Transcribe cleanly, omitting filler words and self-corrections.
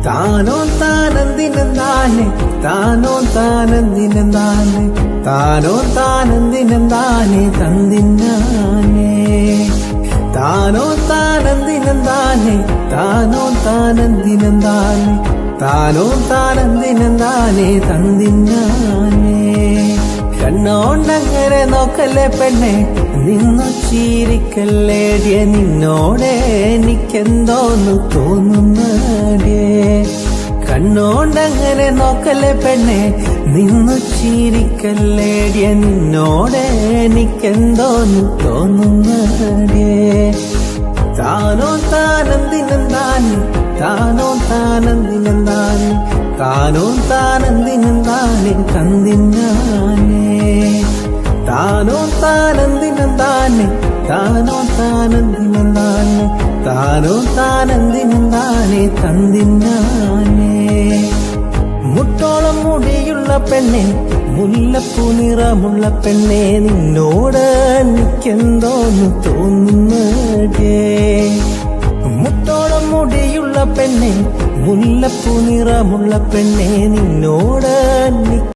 താനോ താനെന്തിനെന്താനെ താനോ താനെന്തിനെന്താനെ താനോ താനെന്തിനെന്താനെ തന്തിന്നാനെ താനോ താനെന്തിനെന്താനെ താനോ താനെന്തിനെന്താനെ താനോ താനെന്തിനെന്താനെ തന്തിന്നാനെ കണ്ണോണ്ടങ്ങനെ നോക്കല്ലേ പെണ്ണെ നിന്നു ചീരിക്കല്ലേടിയ നിന്നോടെ എനിക്കെന്തോന്നു തോന്നുന്നേ കണ്ണോണ്ടങ്ങനെ നോക്കല്ലേ പെണ്ണെ നിന്നു ചീരിക്കല്ലേടിയ നിന്നോടെ എനിക്കെന്തോന്നു തോന്നുന്നേ താനോ താനെന്തിനെന്താനെ താനോ താനെന്തിനെന്താനെ താനോ താനെന്തിനെന്താനെ തന്തിന്നാനെ താനോ താനെന്തിനെന്താനെ താനോ താനെന്തിനെന്താനെ താനോ താനെന്തിനെന്താനെ തന്തിന്നാനെ മുട്ടോളം മുടിയുള്ള പെണ്ണെ മുല്ലപ്പൂ നിറമുള്ള പെണ്ണെ നിന്നോട് എനിക്കെന്തോന്നു തോന്നുന്നേ മുട്ടോളം മുടിയുള്ള പെണ്ണെ മുല്ലപ്പൂ നിറമുള്ള പെണ്ണെ നിന്നോട്